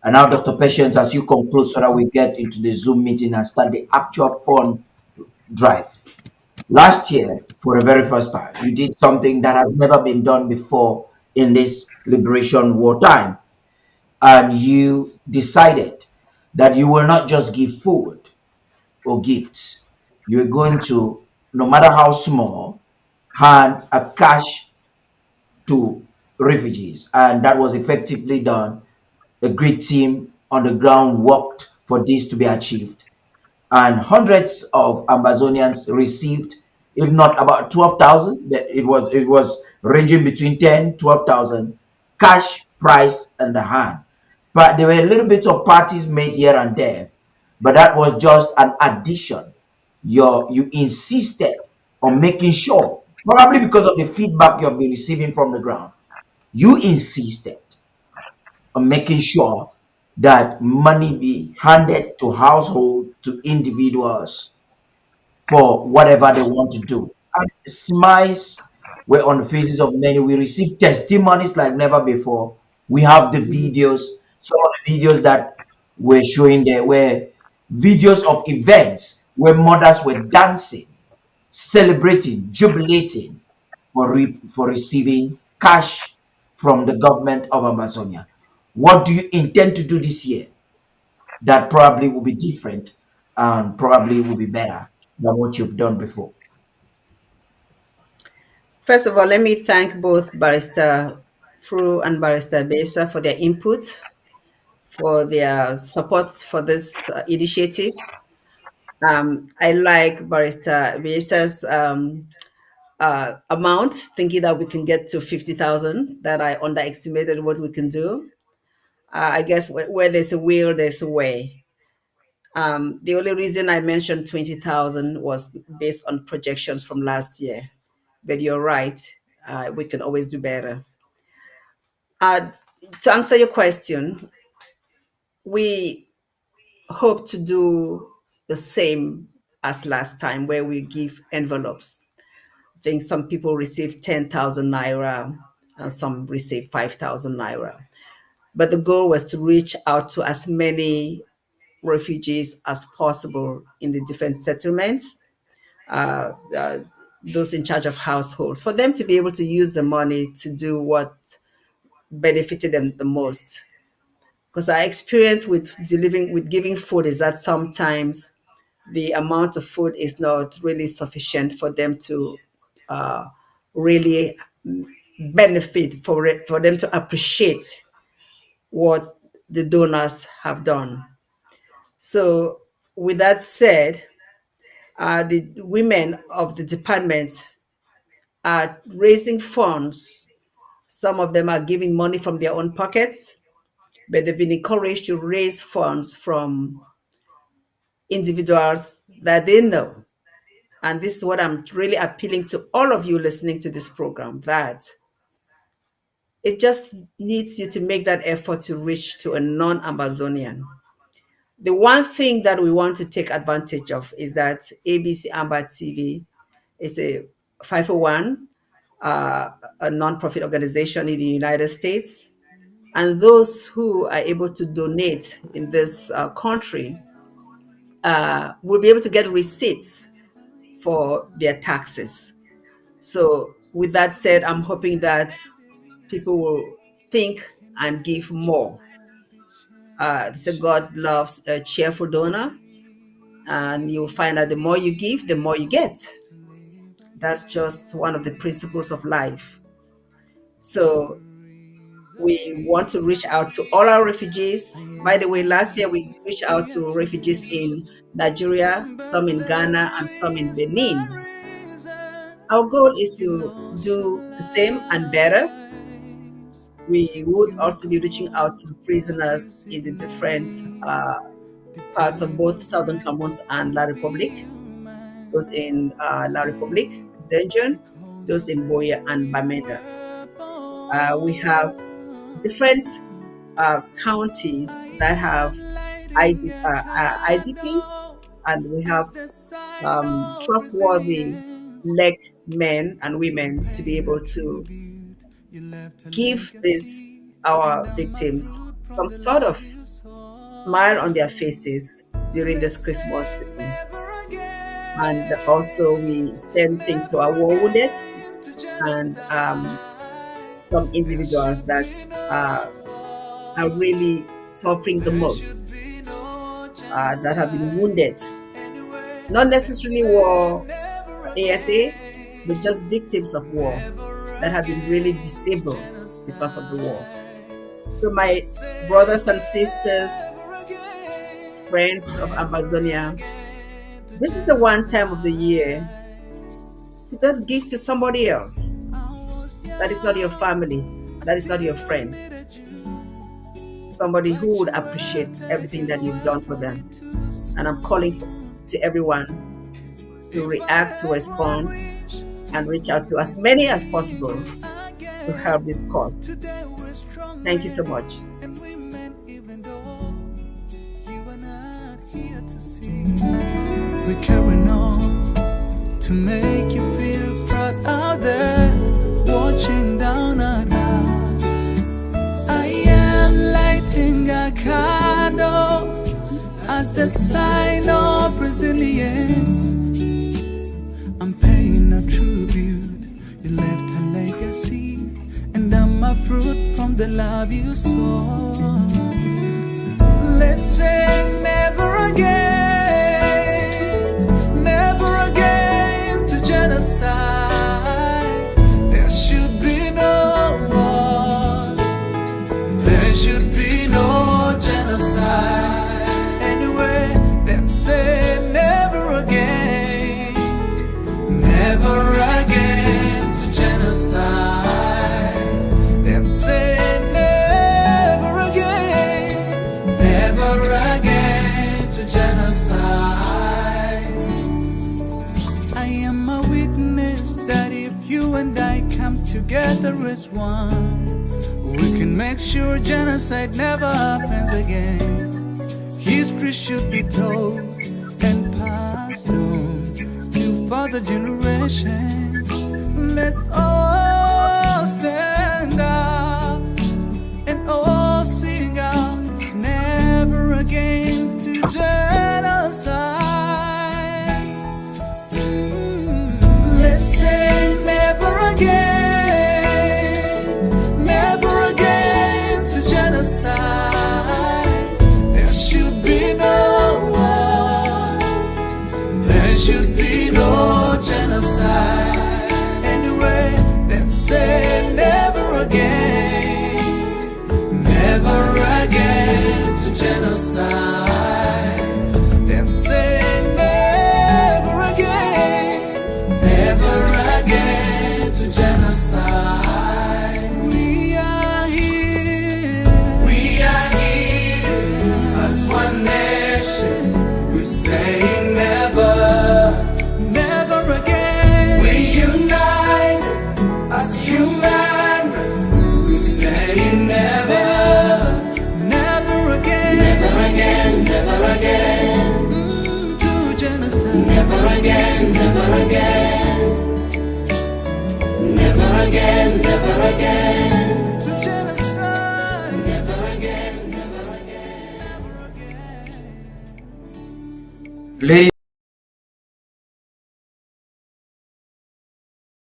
And now, Dr. Patience, as you conclude, so that we get into the Zoom meeting and start the actual fund drive. Last year, for the very first time, you did something that has never been done before in this liberation war time. And you decided that you will not just give food or gifts. You're going to, no matter how small, hand a cash to refugees. And that was effectively done. A great team on the ground worked for this to be achieved. And hundreds of Amazonians received, if not about 12,000, it was ranging between 10, 12,000 cash price in the hand. But there were a little bit of parties made here and there, but that was just an addition. You insisted on making sure, probably because of the feedback you've been receiving from the ground, you insisted on making sure that money be handed to household, to individuals for whatever they want to do. And smiles were on the faces of many. We received testimonies like never before. We have the videos. Some of the videos that were showing there were videos of events where mothers were dancing, celebrating, jubilating for receiving cash from the government of Amazonia. What do you intend to do this year that probably will be different and probably will be better than what you've done before? First of all, let me thank both Barrister Fru and Barrister Besa for their input, for their support for this initiative. I like Barrister Besa's amount, thinking that we can get to 50,000, that I underestimated what we can do. I guess where there's a will, there's a way. The only reason I mentioned 20,000 was based on projections from last year. But you're right, we can always do better. Uh, to answer your question, we hope to do the same as last time, where we give envelopes. I think some people receive 10,000 naira and some receive 5,000 naira. But the goal was to reach out to as many refugees as possible in the different settlements, uh, uh, those in charge of households, for them to be able to use the money to do what benefited them the most. Because our experience with delivering, with giving food, is that sometimes the amount of food is not really sufficient for them to uh, really benefit, for them to appreciate what the donors have done. So, with that said, the women of the department are raising funds. Some of them are giving money from their own pockets, but they've been encouraged to raise funds from individuals that they know. And this is what I'm really appealing to all of you listening to this program, that it just needs you to make that effort to reach to a non Amazonian. The one thing that we want to take advantage of is that ABC Amba TV is a 501, a nonprofit organization in the United States. And those who are able to donate in this country will be able to get receipts for their taxes. So, with that said, I'm hoping that people will think and give more. So God loves a cheerful donor, and you'll find that the more you give, the more you get. That's just one of the principles of life. So we want to reach out to all our refugees. By the way, last year we reached out to refugees in Nigeria, some in Ghana, and some in Benin. Our goal is to do the same and better. We would also be reaching out to the prisoners in the different parts of both Southern Cameroon and La Republic, those in La Republic, Dungeon, those in Boya and Bamenda. We have different counties that have IDPs, and we have trustworthy leg men and women to be able to give these our victims some sort of smile on their faces during this Christmas season. And also, we send things to our war wounded and some individuals that are really suffering the most, that have been wounded, not necessarily war ASA, but just victims of war that have been really disabled because of the war. So, my brothers and sisters, friends of Amazonia, this is the one time of the year to just give to somebody else that is not your family, that is not your friend, somebody who would appreciate everything that you've done for them. And I'm calling to everyone to react, to respond, and reach out to as many as possible to help this cause. Thank you so much. We're carrying on to make you feel proud out there, watching down on us. I am lighting a candle as the sign of resilience. I'm paying a tribute. You left a legacy, and I'm a fruit from the love you sow. Let's say never again, never again to genocide. There should be no war. There should be no genocide. Anyway, let's say never again, never again to genocide. Let's say never again, never again to genocide. I am a witness that if you and I come together as one, we can make sure genocide never happens again. History should be told and passed on to further generations. Let's all stand up and all sing out, never again to genocide. Let's say never again, never again to genocide. There should be no war. There should be no genocide. Anyway, let's say never again, never again to genocide. Let's say never again, never again to genocide. We are here as one nation. We say never, never again. We unite as human race. We say never, never again, never again, never again to genocide. Never again, never again, never again, never again to genocide. Never again, never again, never again. Ladies